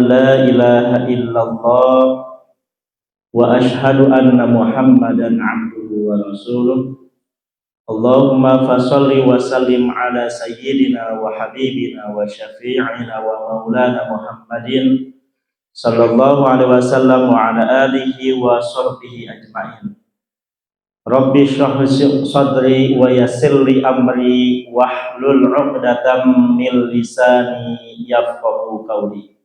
la ilaha illallah wa ashhadu anna Muhammadan abduhu wa rasuluh. Allahumma fasalli wa sallim ala sayyidina wa habibina wa syafi'ina wa maulana Muhammadin sallallahu alaihi wasallam wa ala alihi wa sahbihi ajma'in. Rabbi shrah li sadri wa yassir li amri wahlul 'uqdatam min lisani yafqahu qawli.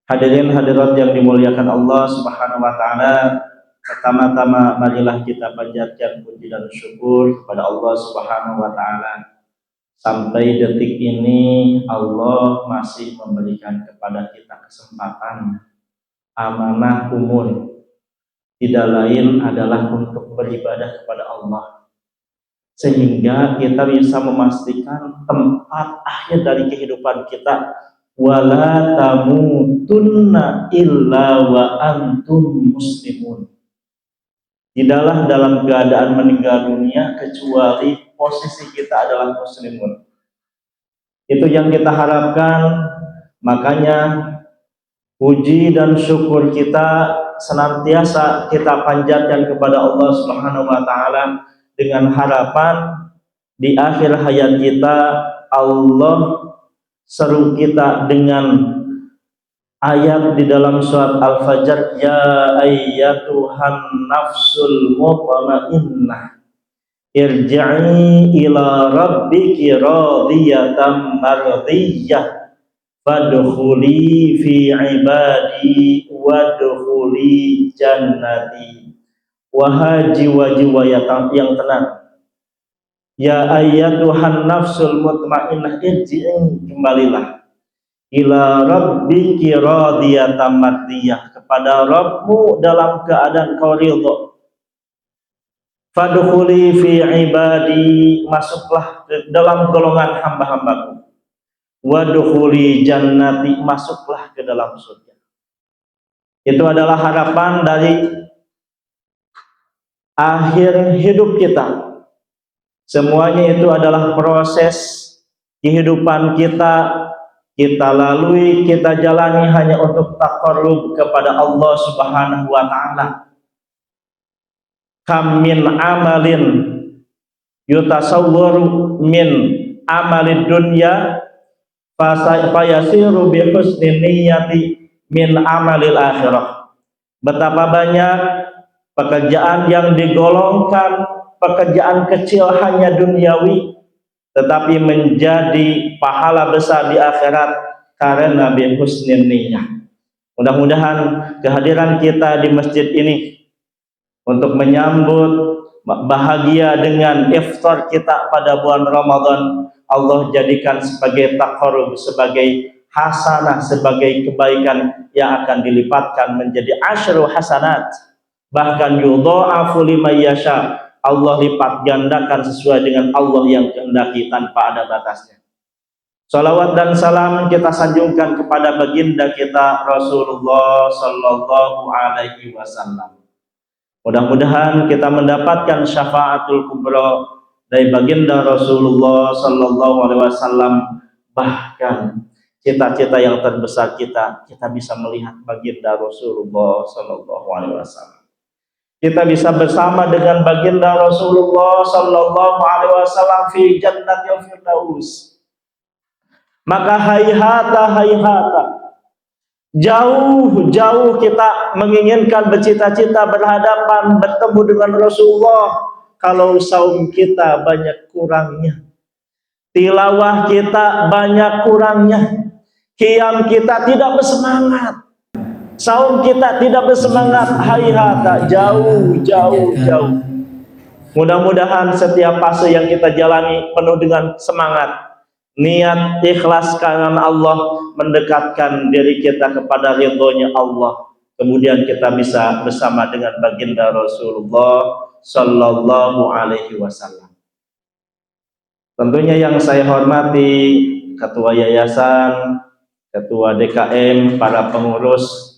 Hadirin hadirat yang dimuliakan Allah Subhanahu wa taala, pertama-tama marilah kita panjatkan puji dan syukur kepada Allah Subhanahu wa taala. Sampai detik ini Allah masih memberikan kepada kita kesempatan amanah umur, tidak lain adalah untuk beribadah kepada Allah, sehingga kita bisa memastikan tempat akhir dari kehidupan kita. Wala tamutunna illa wa antum muslimun. Tidaklah dalam keadaan meninggal dunia kecuali posisi kita adalah muslimun. Itu yang kita harapkan. Makanya puji dan syukur kita senantiasa kita panjatkan kepada Allah Subhanahu wa taala dengan harapan di akhir hayat kita Allah seru kita dengan ayat di dalam surat Al-Fajr, ya ayyatuhan nafsul mutmainnah irji'i ila rabbiki radiyatan mardiyah fadkhuli fi ibadi wadkhuli jannati. Wahai jiwa-jiwa yang tenang, ya ayyatuhan nafsul mutmainnah irji'i, kembalilah ila rabbiki radiyatan mardiyah, kepada Rabbmu dalam keadaan kau ridha. Fadkhuli fi ibadi, masuklah ke dalam golongan hamba-hambaku. Wadkhuli jannati, masuklah ke dalam surga. Itu adalah harapan dari akhir hidup kita. Semuanya itu adalah proses kehidupan kita lalui, kita jalani hanya untuk taqarrub kepada Allah Subhanahu wa taala. Kam min amalin yutasawwaru min amalid dunya fayasiru bi husni niyyati min amalil akhirah. Betapa banyak pekerjaan yang digolongkan pekerjaan kecil hanya duniawi, tetapi menjadi pahala besar di akhirat karena bi husnin niyyah. Mudah-mudahan kehadiran kita di masjid ini untuk menyambut bahagia dengan iftar kita pada bulan Ramadan, Allah jadikan sebagai taqarrub, sebagai hasanah, sebagai kebaikan yang akan dilipatkan menjadi asyru hasanat, bahkan yudha'afu liman yasha. Allah lipat gandakan sesuai dengan Allah yang kehendaki tanpa ada batasnya. Salawat dan salam kita sanjungkan kepada baginda kita Rasulullah sallallahu alaihi wasallam. Mudah-mudahan kita mendapatkan syafaatul kubra dari baginda Rasulullah sallallahu alaihi wasallam. Bahkan cita-cita yang terbesar kita bisa melihat baginda Rasulullah sallallahu alaihi wasallam. Kita bisa bersama dengan baginda Rasulullah sallallahu alaihi wasallam fi jannatil firdaus. Maka hayhata jauh kita menginginkan, bercita-cita berhadapan bertemu dengan Rasulullah, kalau saum kita banyak kurangnya, tilawah kita banyak kurangnya, qiyam kita tidak bersemangat, saum kita tidak bersemangat, hayhata, jauh. Mudah-mudahan setiap fase yang kita jalani penuh dengan semangat, niat ikhlas karena Allah, mendekatkan diri kita kepada ridhonya Allah. Kemudian kita bisa bersama dengan baginda Rasulullah sallallahu alaihi wasallam. Tentunya yang saya hormati ketua yayasan, ketua DKM, para pengurus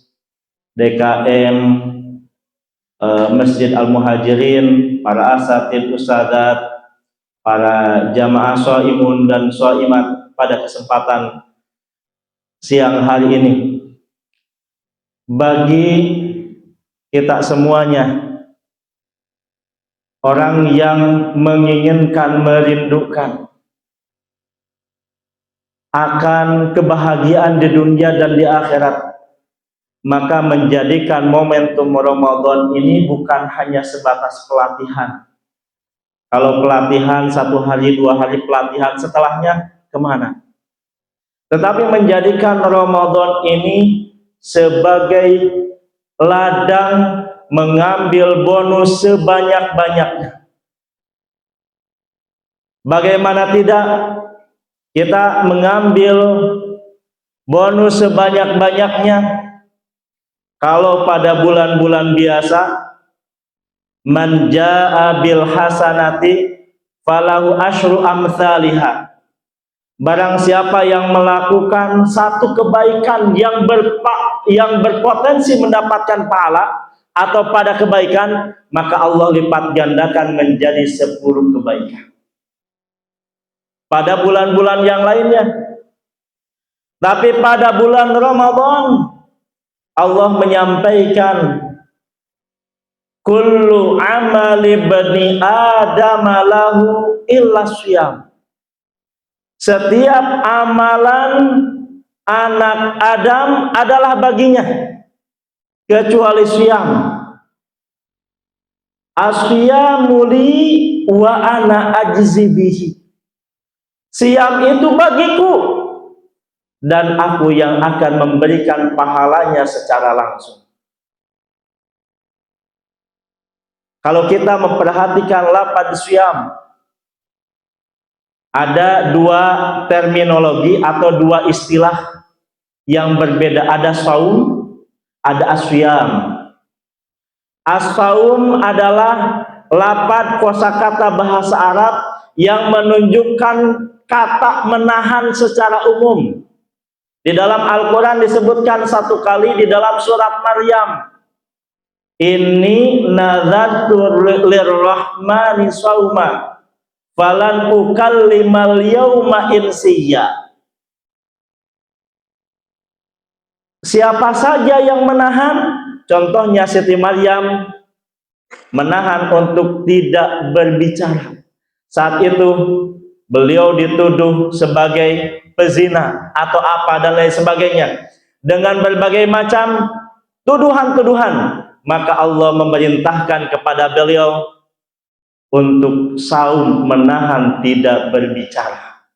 DKM Masjid Al-Muhajirin, para asatid usadat, para jamaah shaimun dan shaimat, pada kesempatan siang hari ini bagi kita semuanya, orang yang menginginkan, merindukan akan kebahagiaan di dunia dan di akhirat, maka menjadikan momentum Ramadan ini bukan hanya sebatas pelatihan. Kalau pelatihan 1 hari 2 hari pelatihan, setelahnya kemana? Tetapi menjadikan Ramadan ini sebagai ladang mengambil bonus sebanyak-banyaknya. Bagaimana tidak kita mengambil bonus sebanyak-banyaknya kalau pada bulan-bulan biasa man jaa bil hasanati falahu asyru amsalihha. Barang siapa yang melakukan satu kebaikan yang berpotensi mendapatkan pahala atau pada kebaikan, maka Allah lipat gandakan menjadi 10 kebaikan pada bulan-bulan yang lainnya. Tapi pada bulan Ramadan Allah menyampaikan kullu amali bani adam lahu illa syiyam. Setiap amalan anak Adam adalah baginya kecuali syiyam. Asyamu li wa ana ajzi bihi. Syiyam itu bagiku dan aku yang akan memberikan pahalanya secara langsung. Kalau kita memperhatikan lafaz syiyam, ada 2 terminologi atau 2 istilah yang berbeda. Ada saum, ada asyam. As-saum adalah lafaz kosakata bahasa Arab yang menunjukkan kata menahan secara umum. Di dalam Al-Quran disebutkan 1 kali di dalam surat Maryam. Inni nazartu lirrahmani sauma falan ukallimal yauma insiya. Siapa saja yang menahan, contohnya Siti Maryam menahan untuk tidak berbicara. Saat itu beliau dituduh sebagai pezina atau apa dan lain sebagainya dengan berbagai macam tuduhan-tuduhan. Maka Allah memerintahkan kepada beliau untuk saum, menahan tidak berbicara.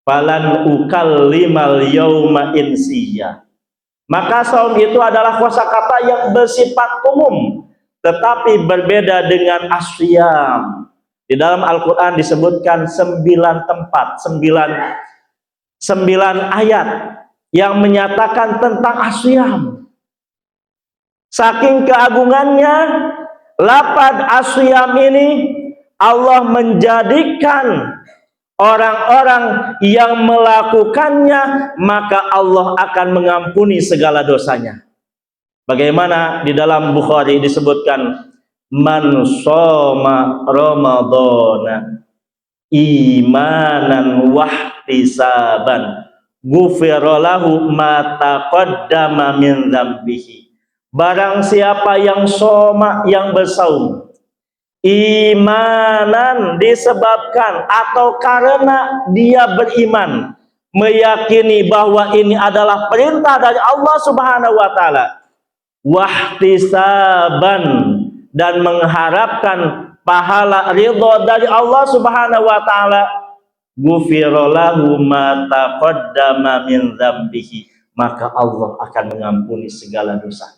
Falan ukallimal yauma insiya. Maka saum itu adalah kosakata yang bersifat umum, tetapi berbeda dengan asyam. Di dalam Al-Quran disebutkan 9 tempat, 9 ayat yang menyatakan tentang asyam. Saking keagungannya lafaz asyam ini, Allah menjadikan orang-orang yang melakukannya, maka Allah akan mengampuni segala dosanya. Bagaimana di dalam Bukhari disebutkan, man shoma ramadhana imanan wahtisaban ghufira lahu ma taqaddama min dzambihi. Barang siapa yang shoma, yang bersaum, imanan disebabkan atau karena dia beriman, meyakini bahwa ini adalah perintah dari Allah Subhanahu wa taala, wahtisaban, dan mengharapkan pahala ridha dari Allah Subhanahu wa taala, ghufira lahu ma taqaddama min dzambihi, maka Allah akan mengampuni segala dosa.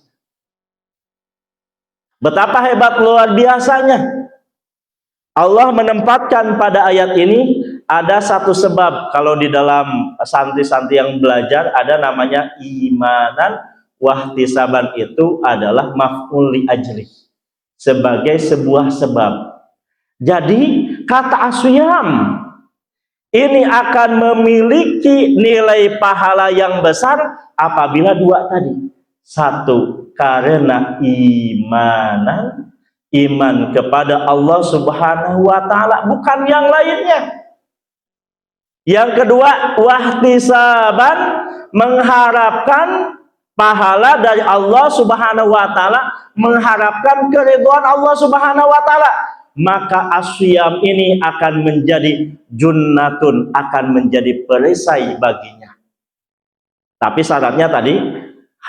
Betapa hebat, luar biasanya. Allah menempatkan pada ayat ini ada 1 sebab. Kalau di dalam santri-santri yang belajar ada namanya imanan wahtisaban, itu adalah maf'ul li ajli, sebagai sebuah sebab. Jadi kata asyam ini akan memiliki nilai pahala yang besar apabila 2 tadi. 1, karena iman kepada Allah Subhanahu wa taala, bukan yang lainnya. Yang kedua, wahtisaban, mengharapkan pahala dari Allah Subhanahu wa taala, mengharapkan keridhaan Allah Subhanahu wa taala. Maka asyam ini akan menjadi junnatun, akan menjadi perisai baginya. Tapi syaratnya tadi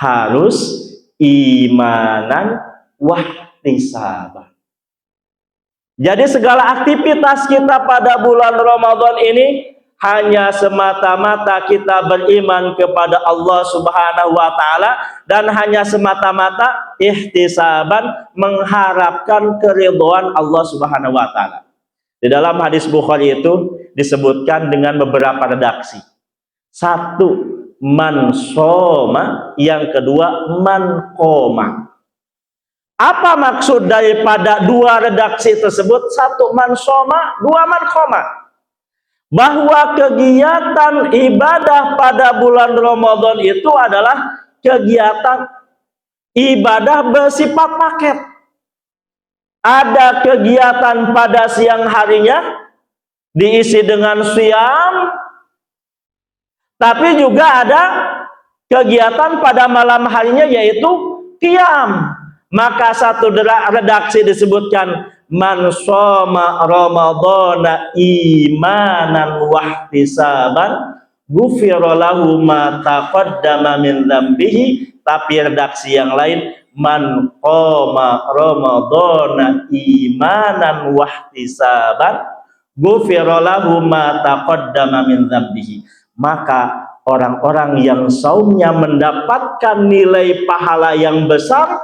harus imanan wahtisaban. Jadi segala aktivitas kita pada bulan Ramadan ini hanya semata-mata kita beriman kepada Allah Subhanahu wa taala dan hanya semata-mata ihtisaban, mengharapkan keridhaan Allah Subhanahu wa taala. Di dalam hadis Bukhari itu disebutkan dengan beberapa redaksi. Satu, man shoma, yang kedua man qoma. Apa maksud daripada dua redaksi tersebut? Satu, man shoma, dua, man qoma. Bahwa kegiatan ibadah pada bulan Ramadan itu adalah kegiatan ibadah bersifat paket. Ada kegiatan pada siang harinya diisi dengan siam, tapi juga ada kegiatan pada malam harinya yaitu qiyam. Maka satu redaksi disebutkan man shoma ramadhana imanan wahtisaban ghufira lahu ma taqaddama min dzambihi. Tapi redaksi yang lain, man qoma ramadhana imanan wahtisaban ghufira lahu ma taqaddama min dzambihi. Maka orang-orang yang saumnya mendapatkan nilai pahala yang besar,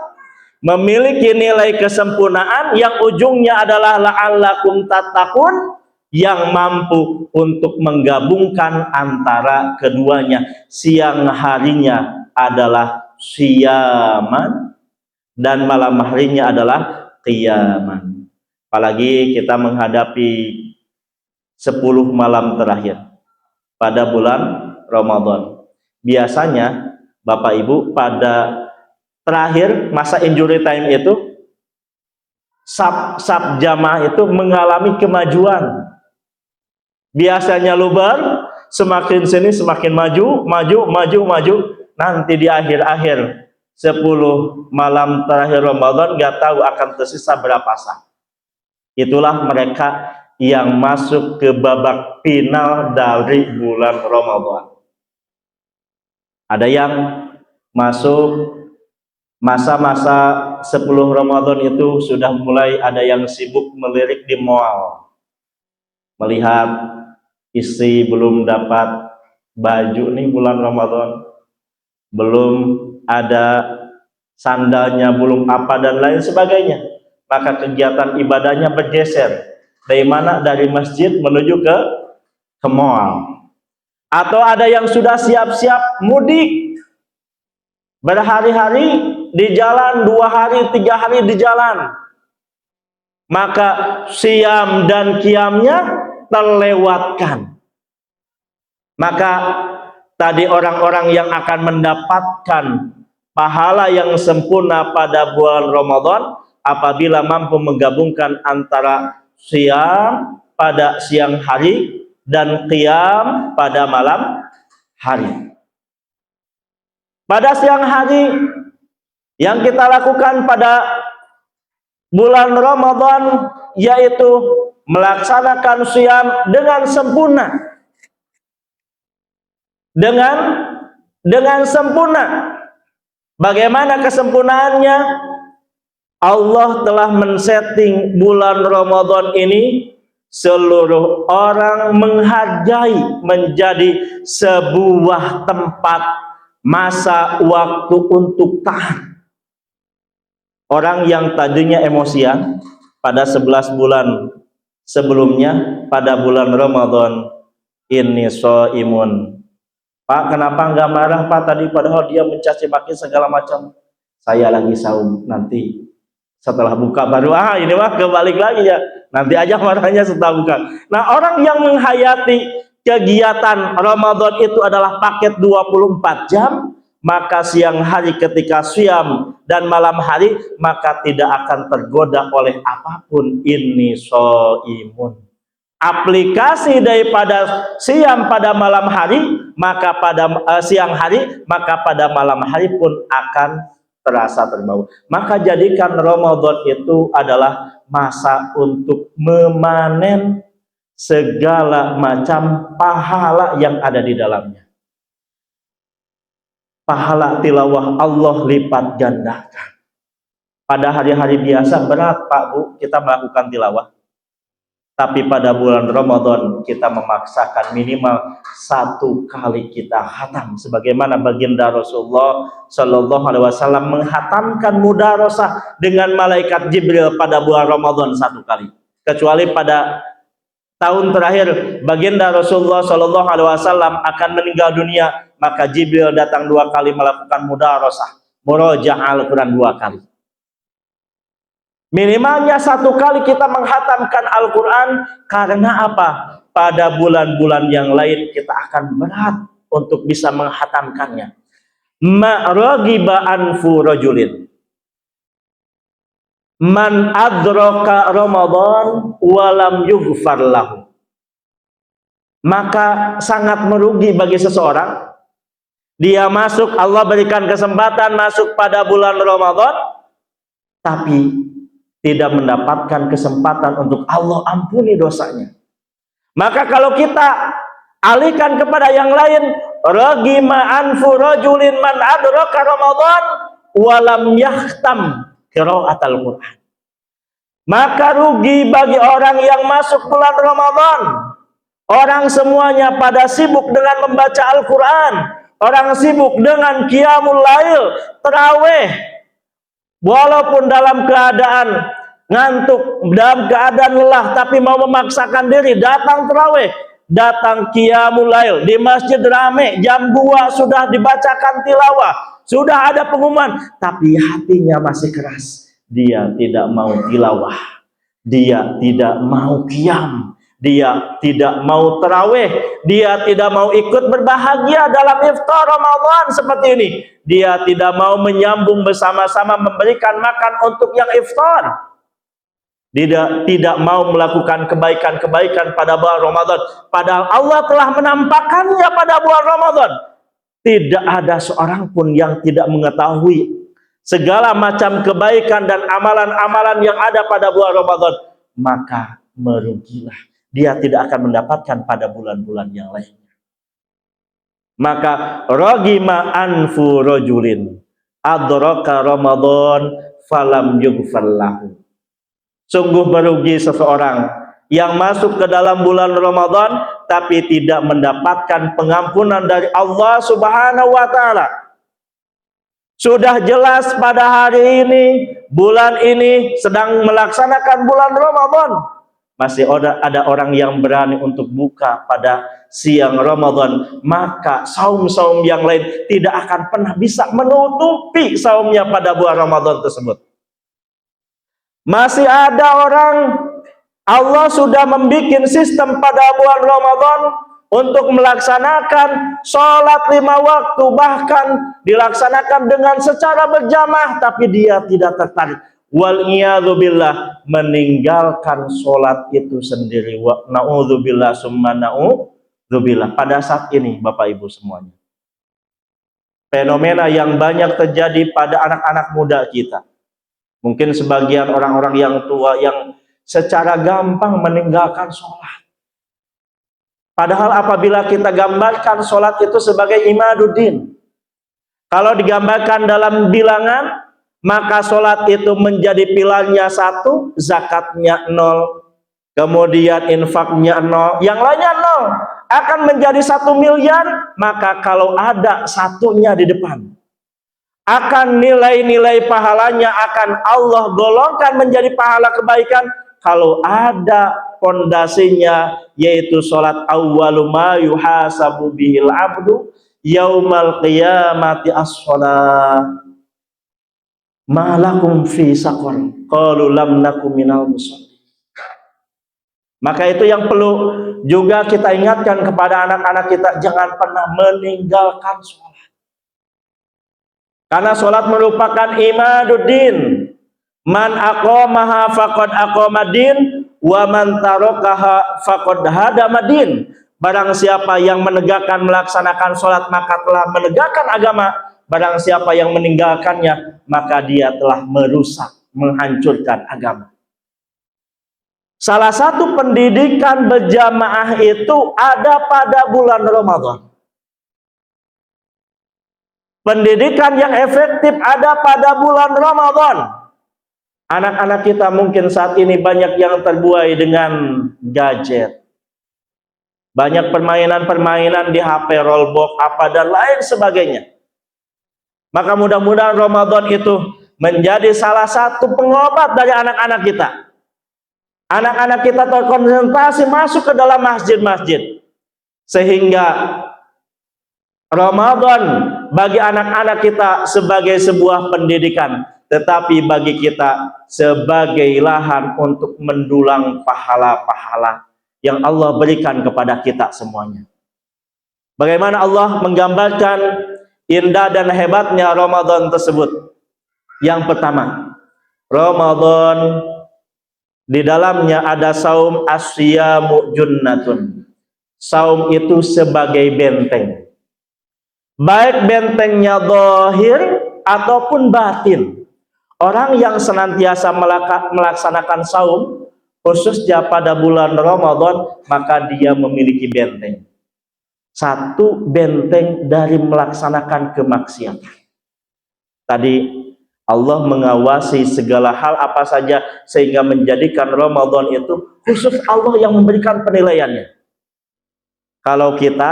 memiliki nilai kesempurnaan yang ujungnya adalah la'allakum tattaqun, yang mampu untuk menggabungkan antara keduanya. Siang harinya adalah siyaman dan malam harinya adalah qiyaman. Apalagi kita menghadapi 10 malam terakhir pada bulan Ramadan. Biasanya Bapak Ibu pada terakhir masa injury time itu sab jamaah itu mengalami kemajuan. Biasanya lubar, semakin sini semakin maju. Nanti di akhir-akhir 10 malam terakhir Ramadan gak tahu akan tersisa berapa sah. Itulah mereka yang masuk ke babak final dari bulan Ramadan. Ada yang masuk masa-masa 10 Ramadan itu sudah mulai ada yang sibuk melirik di mall, melihat istri belum dapat baju nih bulan Ramadan, belum ada sandalnya, belum apa dan lain sebagainya. Maka kegiatan ibadahnya bergeser dari mana? Dari masjid menuju ke mall. Atau ada yang sudah siap-siap mudik, berhari-hari di jalan, 2 hari, 3 hari di jalan. Maka siam dan qiyamnya terlewatkan. Maka tadi orang-orang yang akan mendapatkan pahala yang sempurna pada bulan Ramadan apabila mampu menggabungkan antara siam pada siang hari dan qiyam pada malam hari. Pada siang hari yang kita lakukan pada bulan Ramadan yaitu melaksanakan siam dengan sempurna. Dengan sempurna. Bagaimana kesempurnaannya? Allah telah men-setting bulan Ramadan ini seluruh orang menghargai menjadi sebuah tempat masa waktu untuk tahan. Orang yang tadinya emosian pada 11 bulan sebelumnya, pada bulan Ramadan ini shaimun. Pak, kenapa enggak marah Pak tadi, padahal dia mencaci maki segala macam. Saya lagi saum, nanti setelah buka baru ini mah kebalik lagi ya. Nanti aja marahnya setelah buka. Nah, orang yang menghayati kegiatan Ramadan itu adalah paket 24 jam, maka siang hari ketika siam dan malam hari maka tidak akan tergoda oleh apapun. Ini shaimun. aplikasi daripada siang pada malam hari, maka pada siang hari, maka pada malam hari pun akan terasa terbau. Maka jadikan Ramadan itu adalah masa untuk memanen segala macam pahala yang ada di dalamnya. Pahala tilawah Allah lipat gandakan. Pada hari-hari biasa berat Pak Bu kita melakukan tilawah. Tapi pada bulan Ramadan kita memaksakan minimal 1 kali kita khatam, sebagaimana baginda Rasulullah Shallallahu Alaihi Wasallam menghatamkan mudarosah dengan malaikat Jibril pada bulan Ramadan 1 kali. Kecuali pada tahun terakhir baginda Rasulullah Shallallahu Alaihi Wasallam akan meninggal dunia, maka Jibril datang 2 kali melakukan mudarosah, murojaah Al-Quran 2 kali. Minimalnya 1 kali kita menghatamkan Al-Quran. Karena apa? Pada bulan-bulan yang lain kita akan berat untuk bisa menghatamkannya. Ma'ragiba anfu rajulin man adraka Ramadan walam yughfar lahu. Maka sangat merugi bagi seseorang, dia masuk, Allah berikan kesempatan masuk pada bulan Ramadan, tapi tidak mendapatkan kesempatan untuk Allah ampuni dosanya. Maka kalau kita alihkan kepada yang lain, ragima anfu rajulin man adraka Ramadan walam yahtam qiraatal Quran. Maka rugi bagi orang yang masuk bulan Ramadan. Orang semuanya pada sibuk dengan membaca Al-Quran, orang sibuk dengan qiyamul lail, tarawih. Walaupun dalam keadaan ngantuk, dalam keadaan lelah, tapi mau memaksakan diri datang tarawih, datang qiyamul lail, di masjid rame, jam 2 sudah dibacakan tilawah, sudah ada pengumuman, tapi hatinya masih keras. Dia tidak mau tilawah, dia tidak mau qiyam, dia tidak mau tarawih, dia tidak mau ikut berbahagia dalam iftar Ramadan seperti ini. Dia tidak mau menyambung bersama-sama memberikan makan untuk yang iftar. Dia tidak mau melakukan kebaikan-kebaikan pada bulan Ramadan. Padahal Allah telah menampakkannya pada bulan Ramadan. Tidak ada seorang pun yang tidak mengetahui segala macam kebaikan dan amalan-amalan yang ada pada bulan Ramadan. Maka merugilah. Dia tidak akan mendapatkan pada bulan-bulan yang lainnya. Maka ragima anfu rajulin adraka Ramadan falam yughfar lahu. Sungguh merugi seseorang yang masuk ke dalam bulan Ramadan tapi tidak mendapatkan pengampunan dari Allah Subhanahu wa taala. Sudah jelas pada hari ini, bulan ini sedang melaksanakan bulan Ramadan. Masih ada orang yang berani untuk buka pada siang Ramadan, maka saum-saum yang lain tidak akan pernah bisa menutupi saumnya pada bulan Ramadan tersebut. Masih ada orang, Allah sudah membuat sistem pada bulan Ramadan untuk melaksanakan sholat 5 waktu, bahkan dilaksanakan dengan secara berjamaah, tapi dia tidak tertarik. Wal'iyadzubillah, meninggalkan sholat itu sendiri. Na'udzubillah summa na'udzubillah. Pada saat ini Bapak Ibu semuanya, fenomena yang banyak terjadi pada anak-anak muda kita. Mungkin sebagian orang-orang yang tua yang secara gampang meninggalkan sholat. Padahal apabila kita gambarkan sholat itu sebagai imaduddin, kalau digambarkan dalam bilangan, maka sholat itu menjadi pilarnya 1, zakatnya 0, kemudian infaknya 0, yang lainnya 0, akan menjadi 1 miliar. Maka kalau ada satunya di depan, akan nilai-nilai pahalanya akan Allah golongkan menjadi pahala kebaikan. Kalau ada pondasinya, yaitu sholat awwalu ma yuhasabu bihil abdu yaumal qiyamati as-sholat malakum fi saqar qalu lam nakum minal musallin. Maka itu yang perlu juga kita ingatkan kepada anak-anak kita, jangan pernah meninggalkan sholat, karena sholat merupakan imaduddin. Man aqamaha faqad aqamadin Wa man tarakaha faqad hadama din. Barang siapa yang menegakkan melaksanakan sholat maka telah menegakkan agama. Barang siapa yang meninggalkannya maka dia telah merusak, menghancurkan agama. Salah satu pendidikan berjamaah itu ada pada bulan Ramadan. Pendidikan yang efektif ada pada bulan Ramadan. Anak-anak kita mungkin saat ini banyak yang terbuai dengan gadget. Banyak permainan-permainan di HP, rollbox, apa dan lain sebagainya. Maka mudah-mudahan Ramadan itu menjadi salah satu pengobat dari anak-anak kita. Anak-anak kita terkonsentrasi masuk ke dalam masjid-masjid. Sehingga Ramadan bagi anak-anak kita sebagai sebuah pendidikan. Tetapi bagi kita sebagai lahan untuk mendulang pahala-pahala yang Allah berikan kepada kita semuanya. Bagaimana Allah menggambarkan indah dan hebatnya Ramadan tersebut. Yang pertama, Ramadan di dalamnya ada saum asyamu junnatun. Saum itu sebagai benteng. Baik bentengnya zahir ataupun batin. Orang yang senantiasa melaksanakan saum, khususnya pada bulan Ramadan, maka dia memiliki benteng. Satu, benteng dari melaksanakan kemaksiatan. Tadi Allah mengawasi segala hal apa saja sehingga menjadikan Ramadan itu khusus Allah yang memberikan penilaiannya. Kalau kita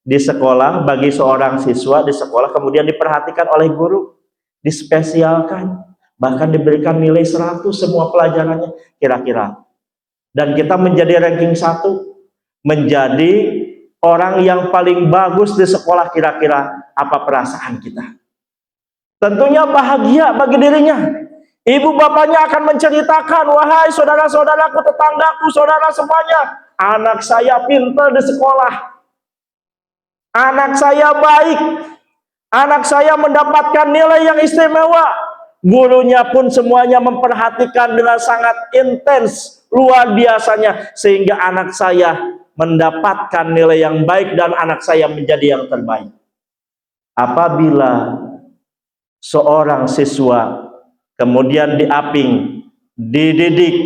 di sekolah, bagi seorang siswa di sekolah kemudian diperhatikan oleh guru, dispesialkan, bahkan diberikan nilai 100 semua pelajarannya kira-kira. Dan kita menjadi ranking 1, menjadi orang yang paling bagus di sekolah, kira-kira apa perasaan kita? Tentunya bahagia bagi dirinya. Ibu bapaknya akan menceritakan, wahai saudara-saudaraku, tetanggaku, saudara semuanya, anak saya pintar di sekolah, anak saya baik, anak saya mendapatkan nilai yang istimewa. Gurunya pun semuanya memperhatikan dengan sangat intens, luar biasanya, sehingga anak saya mendapatkan nilai yang baik dan anak saya menjadi yang terbaik. Apabila seorang siswa kemudian diaping, dididik,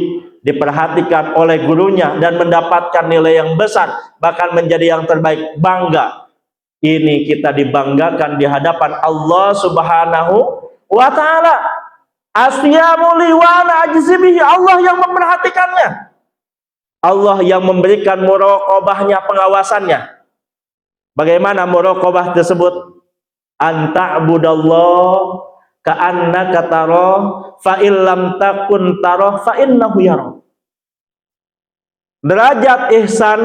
diperhatikan oleh gurunya dan mendapatkan nilai yang besar, bahkan menjadi yang terbaik, bangga. Ini kita dibanggakan di hadapan Allah Subhanahu wa ta'ala. Asyamu liwana ajzibihi, Allah yang memperhatikannya, Allah yang memberikan muraqabahnya, pengawasannya. Bagaimana muraqabah tersebut? Anta'budallah ka'annaka tarah fa illam takun tarah fa innahu yarah. Derajat ihsan,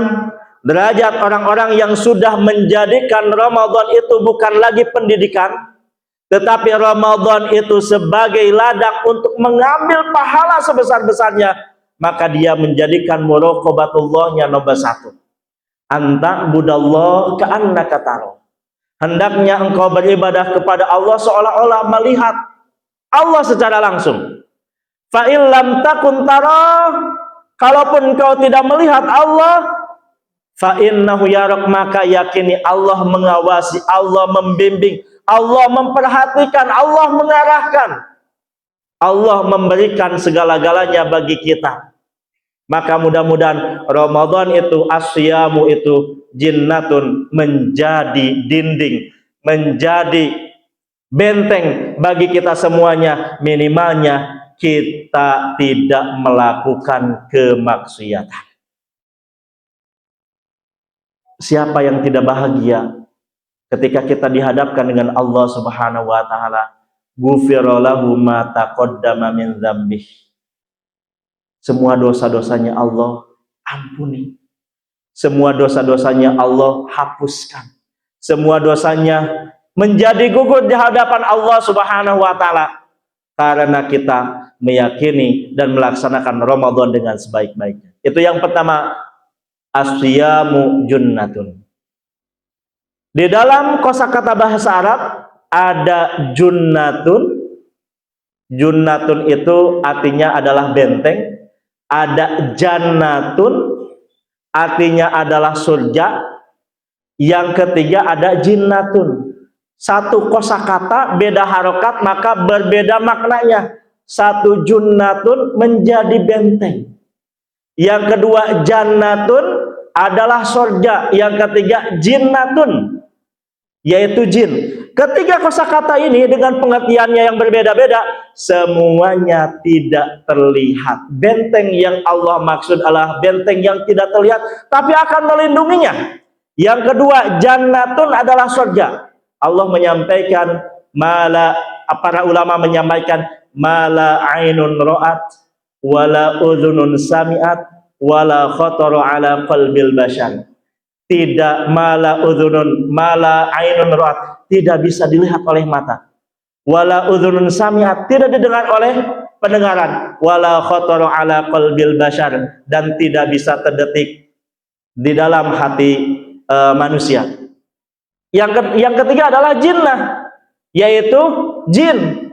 derajat orang-orang yang sudah menjadikan Ramadan itu bukan lagi pendidikan, tetapi Ramadan itu sebagai ladang untuk mengambil pahala sebesar-besarnya, maka dia menjadikan muraqabatullahnya nomor 1. Anta'budallah ka'annaka tarah. Hendaknya engkau beribadah kepada Allah seolah-olah melihat Allah secara langsung. Fa illam takun tarah, kalaupun engkau tidak melihat Allah, fa innahu yarak, maka yakini Allah mengawasi, Allah membimbing, Allah memperhatikan, Allah mengarahkan, Allah memberikan segala-galanya bagi kita. Maka mudah-mudahan Ramadan itu, asyamu itu jinnatun, menjadi dinding, menjadi benteng bagi kita semuanya. Minimalnya kita tidak melakukan kemaksiatan. Siapa yang tidak bahagia ketika kita dihadapkan dengan Allah Subhanahu wa ta'ala? Ghufira lahu ma taqaddama min dzambih. Semua dosa-dosanya Allah ampuni. Semua dosa-dosanya Allah hapuskan. Semua dosanya menjadi gugur di hadapan Allah Subhanahu wa ta'ala. Karena kita meyakini dan melaksanakan Ramadan dengan sebaik-baiknya. Itu yang pertama, asyamu junnatun. Di dalam kosakata bahasa Arab ada junnatun. Junnatun itu artinya adalah benteng. Ada jannatun, artinya adalah surga. Yang ketiga ada jinnatun. Satu kosakata beda harokat maka berbeda maknanya. Satu junnatun menjadi benteng. Yang kedua jannatun adalah surga. Yang ketiga jinnatun, yaitu jin. Ketiga kosakata ini dengan pengertiannya yang berbeda-beda, semuanya tidak terlihat. Benteng yang Allah maksud adalah benteng yang tidak terlihat, tapi akan melindunginya. Yang kedua, jannatun adalah surga. Allah menyampaikan, para ulama menyampaikan, mala ainun ra'at, wala udhunun sami'at, wala khatara ala qalbil bashar. Tidak mala udhunun, mala ainun ra'at, tidak bisa dilihat oleh mata. Wala udhunun sami'at, tidak didengar oleh pendengaran. Wala khatara ala qalbil bashar, dan tidak bisa terdetik di dalam hati manusia. Yang ketiga adalah jinnah, yaitu jin.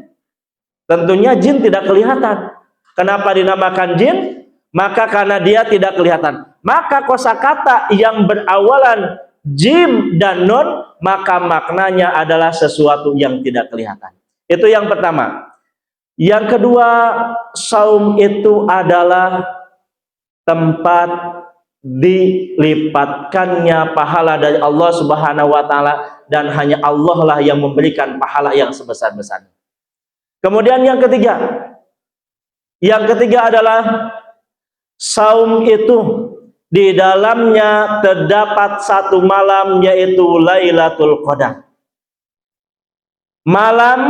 Tentunya jin tidak kelihatan. Kenapa dinamakan jin? Maka karena dia tidak kelihatan. Maka kosakata yang berawalan jim dan nun, maka maknanya adalah sesuatu yang tidak kelihatan. Itu yang pertama. Yang kedua, saum itu adalah tempat dilipatkannya pahala dari Allah Subhanahu wa taala, dan hanya Allah lah yang memberikan pahala yang sebesar-besarnya. Kemudian yang ketiga adalah saum itu di dalamnya terdapat satu malam, yaitu Lailatul Qadar. Malam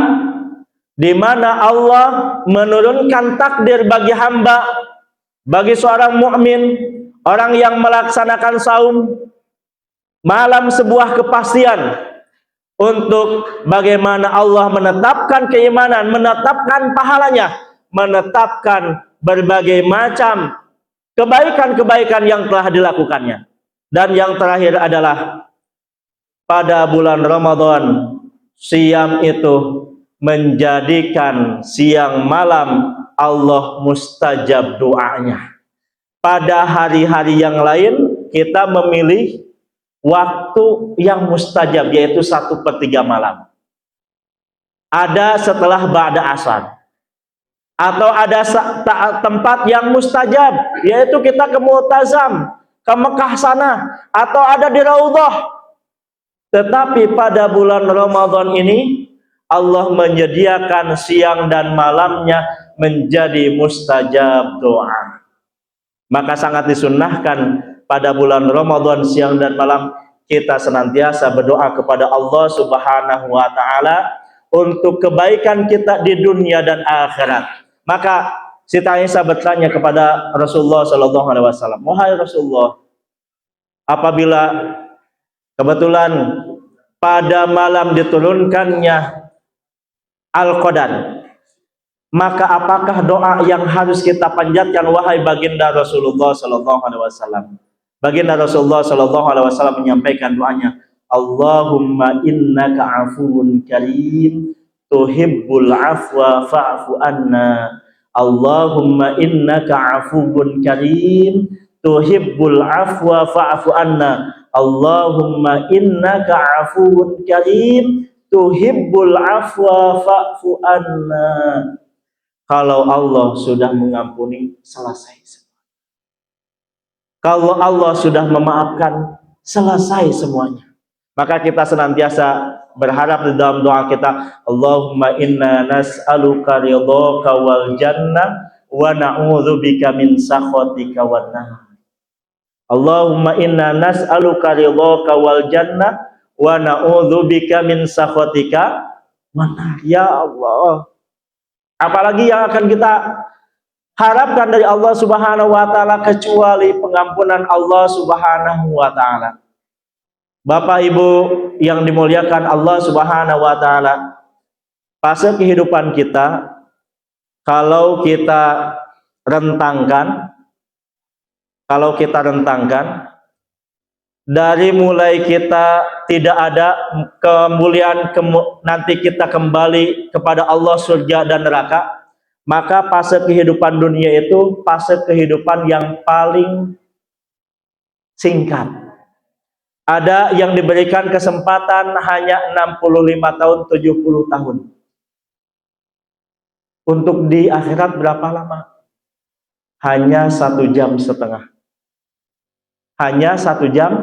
di mana Allah menurunkan takdir bagi hamba, bagi seorang mukmin, orang yang melaksanakan saum. Malam sebuah kepastian untuk bagaimana Allah menetapkan keimanan, menetapkan pahalanya, menetapkan berbagai macam kebaikan-kebaikan yang telah dilakukannya. Dan yang terakhir adalah pada bulan Ramadan, siam itu menjadikan siang malam Allah mustajab doanya. Pada hari-hari yang lain kita memilih waktu yang mustajab, yaitu 1/3 malam. Ada setelah ba'da asar. Atau ada tempat yang mustajab, yaitu kita ke Mu'tazam, ke Mekah sana, atau ada di Raudhah. Tetapi pada bulan Ramadan ini Allah menyediakan siang dan malamnya menjadi mustajab doa. Maka sangat disunnahkan pada bulan Ramadan siang dan malam kita senantiasa berdoa kepada Allah Subhanahu wa taala untuk kebaikan kita di dunia dan akhirat. Maka Siti Aisyah bertanya kepada Rasulullah sallallahu alaihi wasallam, "Wahai Rasulullah, apabila kebetulan pada malam diturunkannya Al-Qadar, maka apakah doa yang harus kita panjatkan wahai baginda Rasulullah sallallahu alaihi wasallam?" Baginda Rasulullah sallallahu alaihi wasallam menyampaikan doanya, "Allahumma innaka afuwun karim, tuhibbul afwa fa'fu anna. Allahumma innaka afuwun karim, tuhibbul afwa fa'fu anna. Allahumma innaka afuwun karim, tuhibbul afwa fa'fu anna." Kalau Allah sudah mengampuni, selesai. Kalau Allah sudah memaafkan, selesai semuanya. Maka kita senantiasa berharap di dalam doa kita, Allahumma inna nas'aluka ridhaka wal jannah wa na'udzubika min sakhatika wan nar. Allahumma inna nas'aluka ridhaka wal jannah wa na'udzubika min sakhatika wan nar. Ya Allah, apalagi yang akan kita harapkan dari Allah Subhanahu wa taala kecuali pengampunan Allah Subhanahu wa taala. Bapak Ibu yang dimuliakan Allah Subhanahu wa taala, fase kehidupan kita kalau kita rentangkan dari mulai kita tidak ada kemuliaan, nanti kita kembali kepada Allah surga dan neraka, Maka fase kehidupan dunia itu fase kehidupan yang paling singkat. Ada yang diberikan kesempatan hanya 65 tahun, 70 tahun. Untuk di akhirat berapa lama? Hanya 1,5 jam. Hanya 1,5 jam.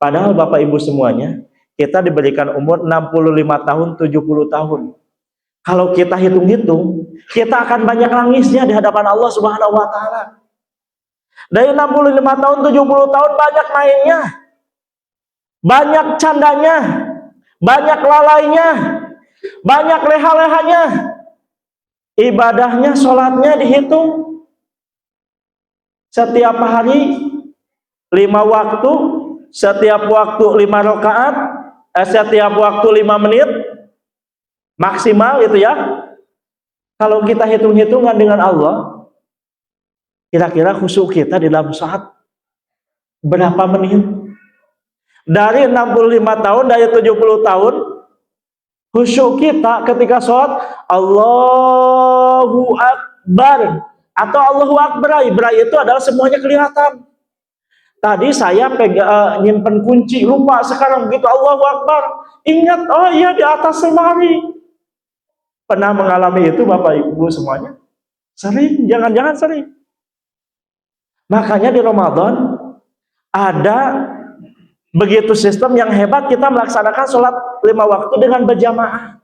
Padahal Bapak Ibu semuanya, kita diberikan umur 65 tahun, 70 tahun. Kalau kita hitung-hitung, kita akan banyak nangisnya di hadapan Allah Subhanahu wa taala. Dari 65 tahun, 70 tahun banyak mainnya. Banyak candanya, banyak lalainya, banyak leha-lehanya. Ibadahnya, sholatnya dihitung. Setiap hari 5 waktu, setiap waktu 5 rakaat, setiap waktu 5 menit maksimal itu ya. Kalau kita hitung-hitungan dengan Allah, kira-kira khusyuk kita di dalam saat berapa menit? Dari 65 tahun, dari 70 tahun, khusyuk kita ketika sholat Allahu Akbar atau Allahu Akbar. Ibrahim itu adalah semuanya kelihatan. Tadi saya nyimpen kunci, lupa, sekarang begitu Allahu Akbar, ingat, oh iya di atas lemari. Pernah mengalami itu Bapak Ibu semuanya? Sering, jangan-jangan sering. Makanya di Ramadan ada begitu sistem yang hebat, kita melaksanakan sholat 5 waktu dengan berjamaah.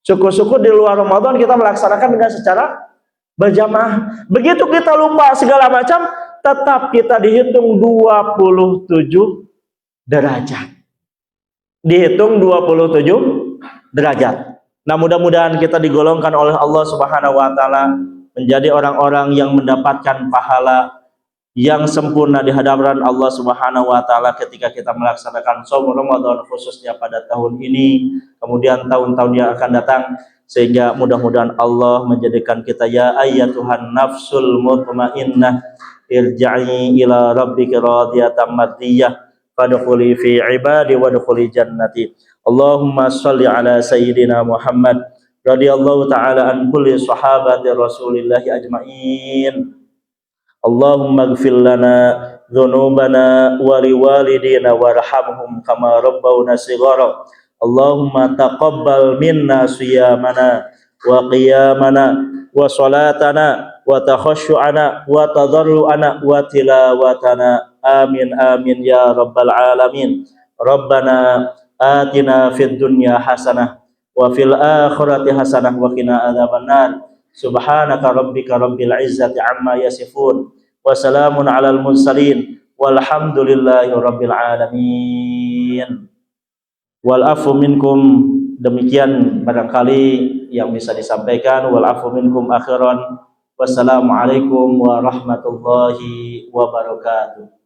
Syukur-syukur di luar Ramadan kita melaksanakan dengan secara berjamaah. Begitu kita lupa segala macam, tetap kita dihitung 27 derajat. Dihitung 27 derajat. Nah, mudah-mudahan kita digolongkan oleh Allah Subhanahu wa taala menjadi orang-orang yang mendapatkan pahala yang sempurna di hadapan Allah Subhanahu wa taala ketika kita melaksanakan shaum Ramadan, khususnya pada tahun ini, kemudian tahun-tahun yang akan datang, sehingga mudah-mudahan Allah menjadikan kita ya ayyatuhan nafsul mutmainnah irja'i ila rabbika radiyatan mardiyah fadkhuli fi ibadi wadkhuli jannati. Allahumma shalli ala sayyidina Muhammad radhiyallahu ta'ala an kulli sahabati Rasulillah ajma'in. Allahumma ighfir lana dhunubana wa liwalidina warhamhum kama rabbawna shighara. Allahumma taqabbal minna siyamana wa qiyamana wa salatana wa takhashu'ana wa tadarru'ana wa tilawatana. Amin amin ya rabbal alamin. Rabbana atina fid dunya hasanah wa fil akhirati hasanah wa qina adzabannar. Subhanaka rabbika rabbil izzati amma yasifun wa salamun alal mursalin walhamdulillahi rabbil alamin. Wal afu minkum, demikian barangkali yang bisa disampaikan. Wal afu minkum akhiran. Wassalamualaikum warahmatullahi wabarakatuh.